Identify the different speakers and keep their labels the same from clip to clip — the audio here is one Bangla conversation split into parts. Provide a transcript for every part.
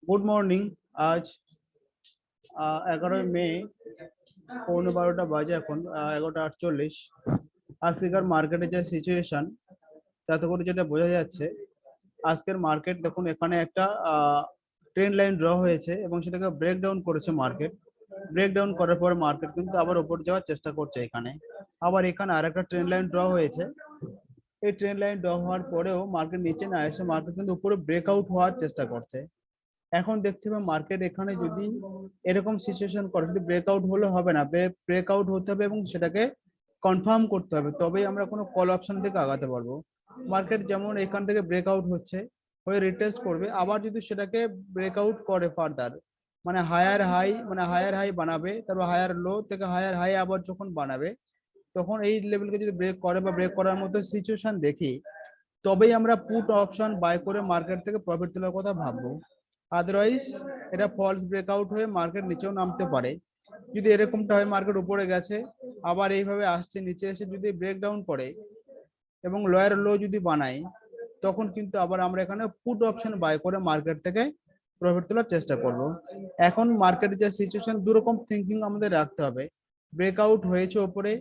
Speaker 1: Good morning. আজ 11 মে 11:15 বাজে, এখন 11:48। আজকের মার্কেটে যে সিচুয়েশন, তাতে করে যেটা বোঝা যাচ্ছে, আজকের মার্কেট দেখুন, এখানে একটা ট্রেন্ড লাইন ড্র হয়েছে এবং সেটাকে ব্রেকডাউন করেছে মার্কেট। ব্রেকডাউন করার পর মার্কেট কিন্তু আবার উপর যাওয়ার চেষ্টা করছে। এখানে আবার এখানে আরেকটা ট্রেন্ড লাইন ড্র হয়েছে। এই ট্রেন্ড লাইন ড্র হওয়ার পরেও মার্কেট নিচে না এসে মার্কেট কিন্তু উপরে ব্রেকআউট হওয়ার চেষ্টা করছে। এখন দেখতে হবে মার্কেট এখানে যদি এরকম সিচুয়েশন করে, যদি ব্রেকআউট হলে হবে না, ব্রেকআউট হতে হবে এবং সেটাকে কনফার্ম করতে হবে, তবেই আমরা কোনো কল অপশন থেকে আগাতে পারবো। মার্কেট যেমন এখান থেকে ব্রেকআউট হচ্ছে, হয়ে রিটেস্ট করবে, আবার যদি সেটাকে ব্রেকআউট করে ফার্দার, মানে হায়ার হাই বানাবে, তারপর হায়ার লো থেকে হায়ার হাই আবার যখন বানাবে, তখন এই লেভেলকে যদি ব্রেক করে বা ব্রেক করার মতো সিচুয়েশন দেখি, তবেই আমরা পুট অপশন বাই করে মার্কেট থেকে প্রফিট তোলার কথা ভাববো। আদারওয়াইজ এটা ফলস ব্রেকআউট হয়ে মার্কেট নিচেও নামতে পারে। যদি এরকমটা হয়, মার্কেট উপরে গেছে, আবার এইভাবে আসছে, নিচে এসে যদি ব্রেকডাউন করে এবং লোয়ার লো যদি বানাই, তখন কিন্তু আবার আমরা এখানে পুট অপশন বাই করে মার্কেট থেকে প্রফিট তোলার চেষ্টা করব। এখন মার্কেটের যে সিচুয়েশন, দুরকম থিঙ্কিং আমাদের রাখতে হবে। ব্রেকআউট হয়েছে উপরে,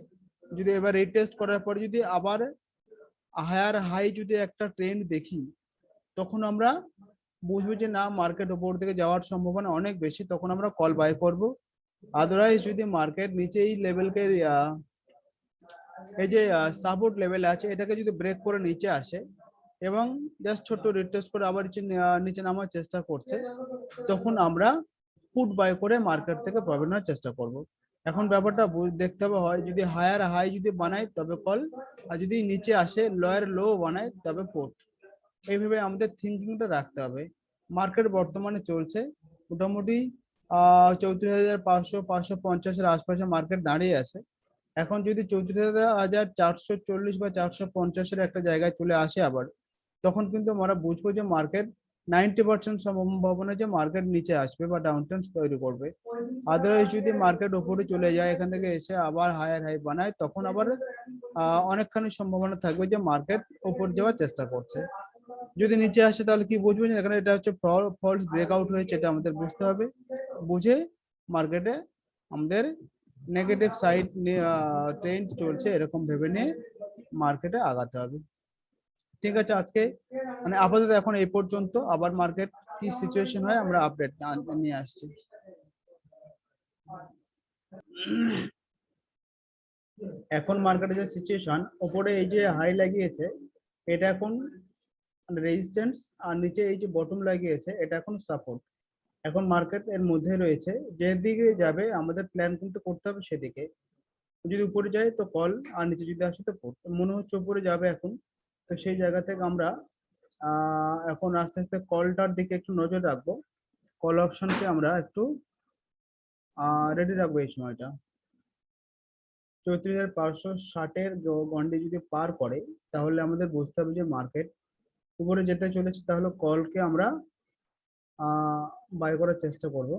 Speaker 1: যদি এবার রিটেস্ট করার পরে যদি আবার হায়ার হাই যদি একটা ট্রেন্ড দেখি, তখন আমরা বুঝবো যে না, মার্কেট উপর থেকে যাওয়ার সম্ভাবনা অনেক বেশি, তখন আমরা কল বাই করব। আদারওয়াইজ যদি মার্কেট নিচে এই লেভেলকে, এই যে সাপোর্ট লেভেল আছে, এটাকে যদি ব্রেক করে নিচে আসে এবং জাস্ট ছোট্ট রিটেস্ট করে আবার নিচে নামার চেষ্টা করছে, তখন আমরা পুট বাই করে মার্কেট থেকে প্রফিট নেওয়ার চেষ্টা করব। এখন ব্যাপারটা দেখতে হবে, হয় যদি হায়ার হাই যদি বানায় তবে কল, আর যদি নিচে আসে লোয়ার লো বানায় তবে পুট। এইভাবে আমাদের থিঙ্কিংটা রাখতে হবে। মার্কেট বর্তমানে চলছে মোটামুটি 34,500-550-এর আশপাশে মার্কেট দাঁড়িয়ে আছে। এখন যদি 34,440 বা 450-এর একটা জায়গায় চলে আসে আবার, তখন কিন্তু আমরা বুঝবো যে মার্কেট 90% সম্ভাবনা যে মার্কেট নিচে আসবে বা ডাউন ট্রেন্ড তৈরি করবে। আদারওয়াইজ যদি মার্কেট উপরে চলে যায়, এখান থেকে এসে আবার হায়ার হাই বানায়, তখন আবার অনেকখানি সম্ভাবনা থাকবে যে মার্কেট উপর যাওয়ার চেষ্টা করছে। যদি নিচে আসে তাহলে কি বুঝবেন, এখানে এটা হচ্ছে ফলস ব্রেকআউট হয়েছে, এটা আমাদের বুঝতে হবে। বুঝে মার্কেটে আমাদের নেগেটিভ সাইড ট্রেন্ড চলছে এরকম ভেবে নিয়ে মার্কেটে আগাতে হবে। ঠিক আছে, আজকে মানে আপাতত এখন এই পর্যন্ত। আবার মার্কেট কি সিচুয়েশন হয় আমরা আপডেট নিয়ে আসছি। এখন মার্কেটে যে সিচুয়েশন, উপরে এই যে হাই লাগিয়েছে, এটা এখন রেজিস্ট্যান্স, আর নিচে এই যে বটম লাগিয়েছে, এটা এখন সাপোর্ট। এখন মার্কেট এর মধ্যে রয়েছে, যেদিকে যাবে আমাদের প্ল্যান কিন্তু করতে হবে সেদিকে। যদি উপরে যায় তো কল, আর নিচে যদি আসে তো পুট। মনে হচ্ছে উপরে যাবে এখন, তো সেই জায়গা থেকে আমরা এখন আস্তে আস্তে কলটার দিকে একটু নজর রাখবো। কল অপশনকে আমরা একটু রেডি রাখবো এই সময়টা। 34,560-এর গন্ডি যদি পার করে, তাহলে আমাদের বুঝতে হবে যে মার্কেট উপরে যেতে চলেছে, তাহলে কলকে আমরা বাই করার চেষ্টা করব।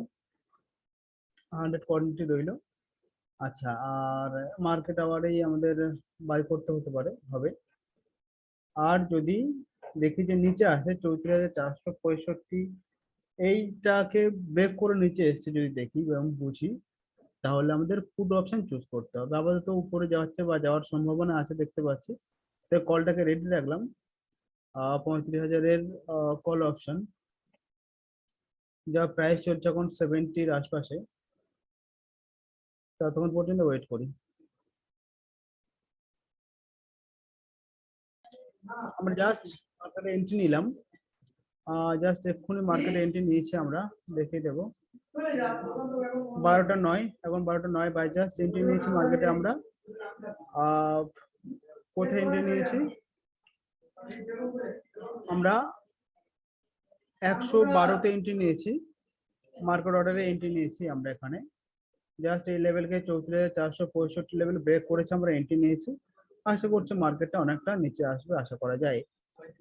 Speaker 1: 100 কোয়ান্টিটি রইল। আচ্ছা, আর মার্কেট আবার এই আমাদের বাই করতে হতে পারে, হবে। আর যদি দেখি যে নিচে আসে 34,465, এইটাকে ব্রেক করে নিচে এসছে যদি দেখি এবং বুঝি, তাহলে আমাদের পুট অপশন চুজ করতে হবে। আপাতত উপরে যাচ্ছে বা যাওয়ার সম্ভাবনা আছে দেখতে পাচ্ছি, তাই কলটাকে রেডি রাখলাম। 35,000-এর কল অপশন, যা প্রাইস চলছে এখন 70-র আশপাশে, ততক্ষণ পর্যন্ত ওয়েট করি। আমরা জাস্ট মার্কেটে এন্ট্রি নিলাম, জাস্ট এক্ষুনি মার্কেটে এন্ট্রি নিয়েছি, আমরা দেখিয়ে দেবো। 12টা 9, এখন 12টা 9 বাই জাস্ট এন্ট্রি নিয়েছি মার্কেটে আমরা। কোথায় এন্ট্রি নিয়েছি আমরা? 112-তে এন্ট্রি নিয়েছি, মার্কেট অর্ডারে এন্ট্রি নিয়েছি আমরা এখানে। জাস্ট এই লেভেলকে 34,465 লেভেল ব্রেক করেছে, আমরা এন্ট্রি নিয়েছি। আশা করছি মার্কেটটা অনেকটা নিচে আসবে, আশা করা যায়।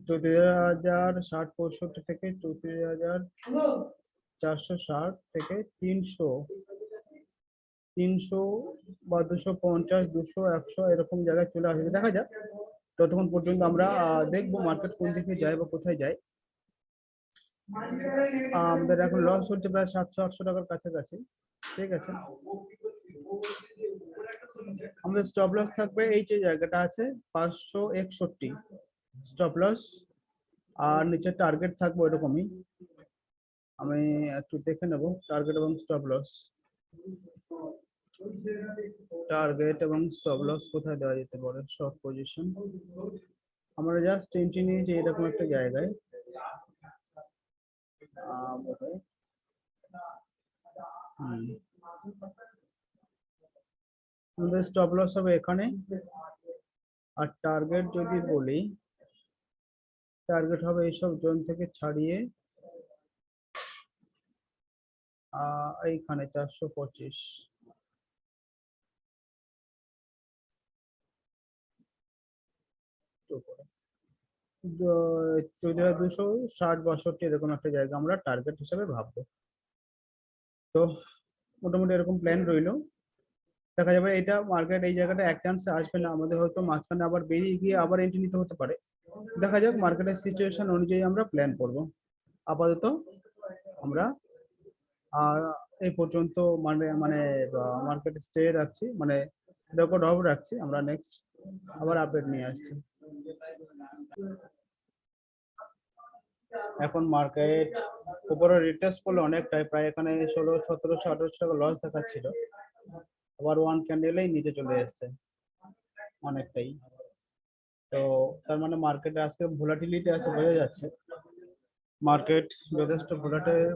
Speaker 1: 34,060-65 থেকে 34,460 থেকে 300 বা 250, 200, 100 এরকম জায়গায় চলে আসবে, দেখা যাক। ততক্ষণ পর্যন্ত আমরা দেখবো মার্কেট কোন দিকে যায় বা কোথায় যায়। আমাদের এখন লস হচ্ছে প্রায় 700-800 টাকার কাছাকাছি। ঠিক আছে, আমাদের স্টপ লস থাকবে এই যে জায়গাটা আছে 561 স্টপ লস, আর নিচে টার্গেট থাকবে এরকমই। আমি একটু দেখে নেব টার্গেট এবং স্টপ লস। টার্গেট এবং স্টপ লস কোথায় দেওয়া যেতে পারে? শর্ট পজিশন আমরা জাস্ট এন্ট্রি নিয়েছি এরকম একটা জায়গায়। বোধহয় আমাদের স্টপ লস হবে এখানে, আর টার্গেট যদি বলি টার্গেট হবে এইসব জোন থেকে ছাড়িয়ে এইখানে 425। যদি 260-62 এরকম একটা জায়গা আমরা টার্গেট হিসেবে ভাববো। তো মোটামুটি এরকম প্ল্যান রইলো। দেখা যাবে এটা মার্কেট এই জায়গাটা এক চান্সে আসবে না, আমাদের হয়তো মাঝখানে আবার বেরিয়ে গিয়ে আবার এন্ট্রি নিতে হতে পারে। দেখা যাক মার্কেটের সিচুয়েশন অনুযায়ী আমরা প্ল্যান করব। আপাতত আমরা এই পর্যন্ত মানে মানে মার্কেট স্টে রাখছি, মানে রেকর্ড অফ রাখছি। আমরা নেক্সট আবার আপডেট নিয়ে আসছি। এখন মার্কেট উপরে রিটেস্ট করলে অনেকটাই, প্রায় এখানে 1600-1700-1800 টাকা লস দেখাচ্ছিল, আবার ওয়ান ক্যান্ডেলেই নিচে চলে এসছে অনেকটাই। তো তার মানে মার্কেটে আজকে ভোলাটিলিটি আছে, বোঝা যাচ্ছে মার্কেট যথেষ্ট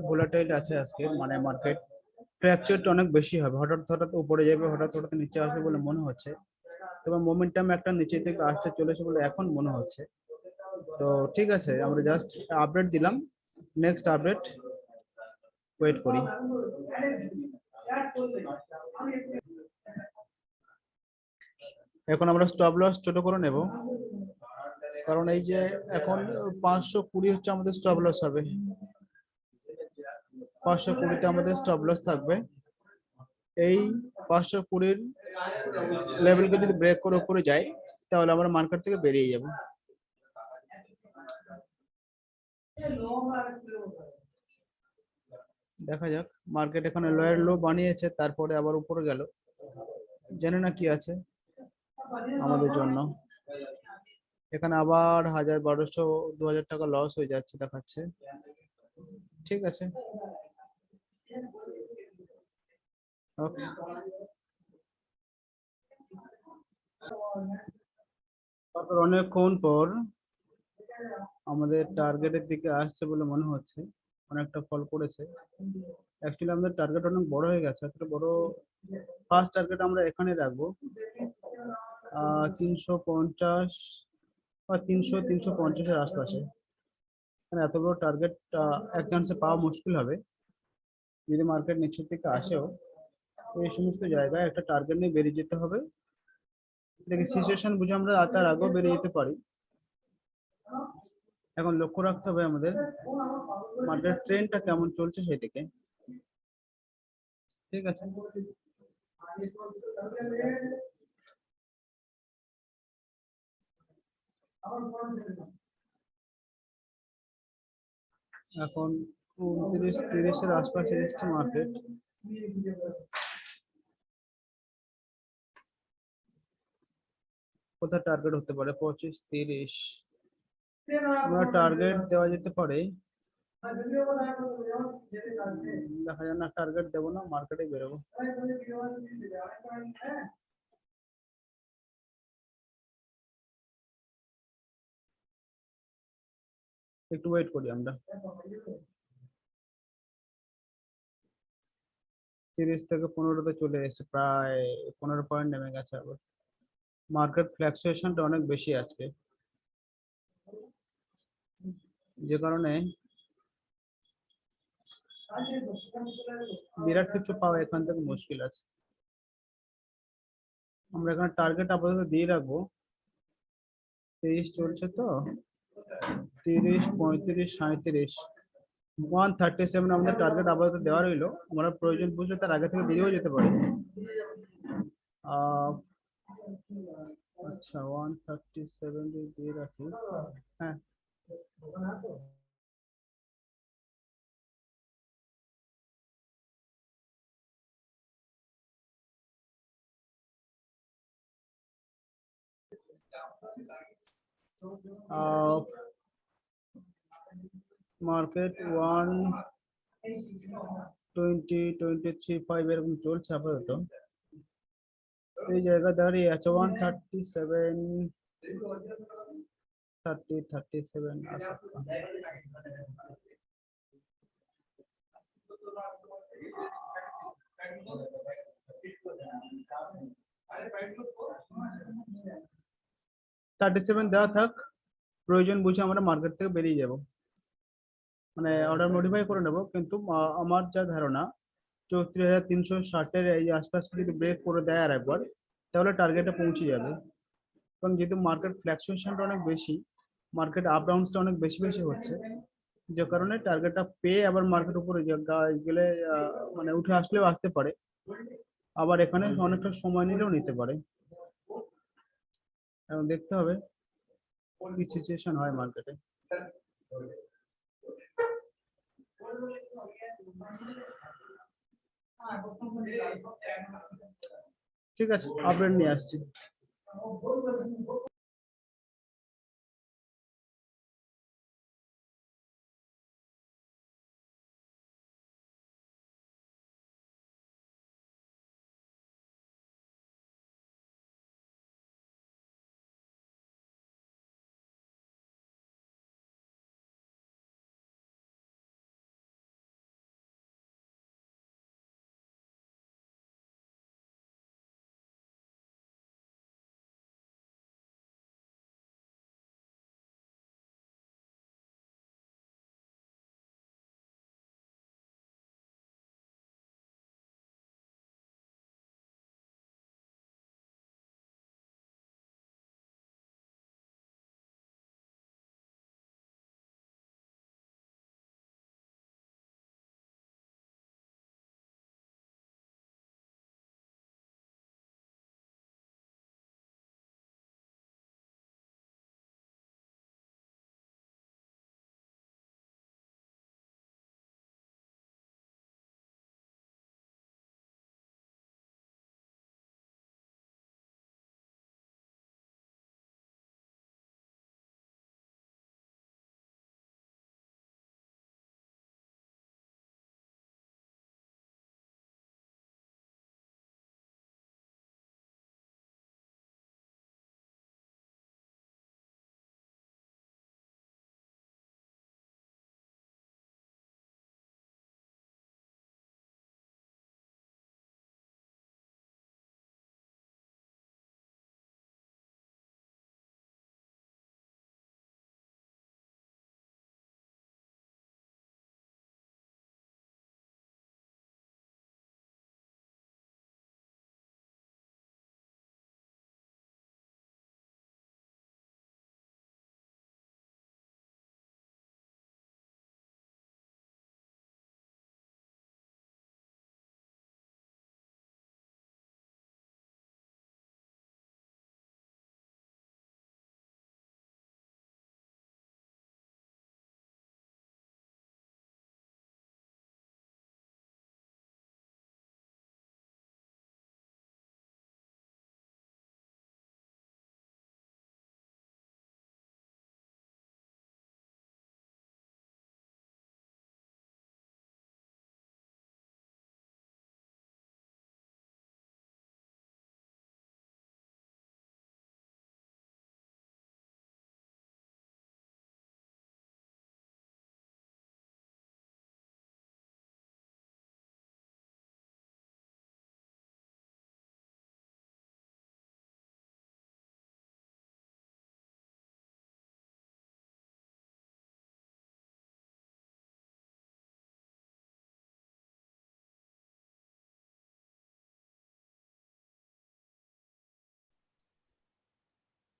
Speaker 1: ভোলাটাইল আছে আজকে। মানে মার্কেট ফ্র্যাকচারটা অনেক বেশি হবে, হঠাৎ হঠাৎ উপরে যাবে, হঠাৎ হঠাৎ নিচে আসবে বলে মনে হচ্ছে। তবে মোমেন্টাম একটা নিচে থেকে আসতে চলেছে বলে এখন মনে হচ্ছে। তো ঠিক আছে, আমরা জাস্ট আপডেট দিলাম, নেক্সট আপডেট ওয়েট করি। এখন আমরা স্টপ লস ছোট করে নেব, কারণ এই যে এখন 520 হচ্ছে আমাদের স্টপ লস হবে। 520-তে আমাদের স্টপ লস থাকবে। এই 520-র লেভেলকে যদি ব্রেক করে উপরে যায় তাহলে আমরা মার্কেট থেকে বেরিয়ে যাব। দেখা যাক, মার্কেট এখানে লোয়ার লো বানিয়েছে, তারপরে আবার উপরে গেল, জানি না কি আছে আমাদের জন্য। এখানে আবার 1000-1200-2000 টাকা লস হয়ে যাচ্ছে দেখাচ্ছে। ঠিক আছে, ওকে। তারপর অনেকক্ষণ পর আমাদের টার্গেটের দিকে আসছে বলে মনে হচ্ছে, অনেকটা ফল করেছে। অ্যাকচুয়ালি আমাদের টার্গেট অনেক বড় হয়ে গেছে, একটা বড় ফার্স্ট টার্গেট আমরা এখানে রাখবো 350 বা 300-350-এর আশপাশে। মানে এত বড় টার্গেট এক চান্সে পাওয়া মুশকিল হবে। যদি মার্কেট নিচের দিকে আসেও, তো এই সমস্ত জায়গায় একটা টার্গেট নিয়ে বেরিয়ে যেতে হবে। দেখি সিচুয়েশন বুঝে আমরা তার আগেও বেরিয়ে যেতে পারি। এখন লক্ষ্য রাখতে হবে আমাদের মার্কেট ট্রেন্ডটা কেমন চলছে সেদিকে। ঠিক আছে, এখন 29-30-এর আশপাশে এসছে মার্কেট। কোথায় টার্গেট হতে পারে? 25-30 আমরা টার্গেট দেওয়া যেতে পারে। দেখা যায় না, টার্গেট দেবো না, মার্কেটে বেরোবো। একটু ওয়েট করি আমরা। 30 থেকে 15-তে চলে এসেছে, প্রায় 15 পয়েন্ট নেমে গেছে আবার। মার্কেট ফ্ল্যাকচুয়েশনটা অনেক বেশি আজকে, যে কারণে বিরাট কিছু পাওয়া এখান থেকে মুশকিল আছে। আমরা এখানে টার্গেট আপাতত দিয়ে রাখবো। 30 চলছে তো, 30, 35, 37, 137 আমাদের টার্গেট আপাতত দেওয়া রইলো। আমরা প্রয়োজন বুঝলে তার আগে থেকে বেরিয়েও যেতে পারি। আচ্ছা, 137 দিয়ে রাখি। হ্যাঁ, মার্কেট 120-23-5 এরকম চলছে আপাতত। এই জায়গা দাঁড়িয়ে আছে 137, 37 আছে। দেওয়া থাক, প্রয়োজন বুঝে আমরা মার্কেট থেকে বেরিয়ে যাব, মানে অর্ডার মডিফাই করে নেব। কিন্তু আমার যা ধারণা 34,360-এর এই আশপাশ যদি ব্রেক করে দেয় আর একবার, তাহলে টার্গেটে পৌঁছে যাবে। কারণ যেহেতু মার্কেট ফ্ল্যাকচুয়েশনটা অনেক বেশি, মার্কেট আপ ডাউনসটা অনেক বেশি বেশি হচ্ছে, যে কারণে টার্গেটটা পেয়ে আবার মার্কেট উপরে গেলে মানে উঠে আসলেও আসতে পারে, আবার এখানে অনেকটা সময় নিলেও নিতে পারে। এখন দেখতে হবে কি সিচুয়েশন হয় মার্কেটে। ঠিক আছে, আপডেট নিয়ে আসছি।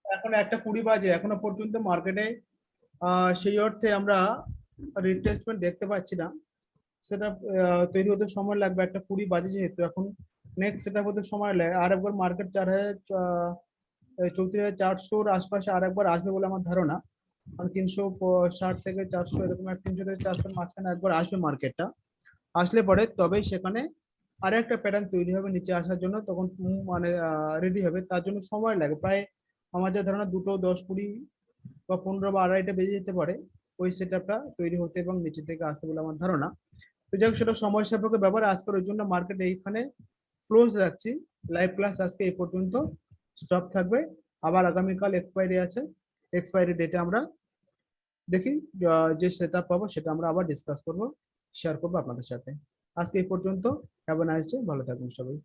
Speaker 1: এখন 1:20 বাজে, এখনো পর্যন্ত মার্কেটে সেই অর্থে আমরা রিট্রেসমেন্ট দেখতে পাচ্ছি না। সেটা তৈরি হতে সময় লাগবে, 1:20 বাজে যেহেতু এখন। নেক্সট সেটা হতে সময় লাগে, আর একবার মার্কেট 34,400-র আশপাশে আর একবার আসবে বলে আমার ধারণা। আর 360 থেকে 400 এরকম, 300 থেকে 400-র মাঝখানে একবার আসবে মার্কেটটা। আসলে পরে তবেই সেখানে আর একটা প্যাটার্ন তৈরি হবে নিচে আসার জন্য, তখন মানে রেডি হবে। তার জন্য সময় লাগে প্রায় আমার যা ধারণা 2টো 10-20 বা 15 বা আড়াইটা বেজে যেতে পারে ওই সেট আপটা তৈরি হতে এবং নিচের থেকে আসতে বলে আমার ধারণা। তো যাই হোক, সেটা সময় সাপেক্ষ ব্যাপারে আজকের ওই জন্য মার্কেট এইখানে ক্লোজ রাখছি। লাইভ ক্লাস আজকে এই পর্যন্ত স্টপ থাকবে। আবার আগামীকাল এক্সপায়ারি আছে, এক্সপায়ারি ডেটে আমরা দেখি যে সেট আপ পাবো সেটা আমরা আবার ডিসকাস করবো, শেয়ার করবো আপনাদের সাথে। আজকে এই পর্যন্ত। হ্যাভ এ নাইস ডে, ভালো থাকবেন সবাই।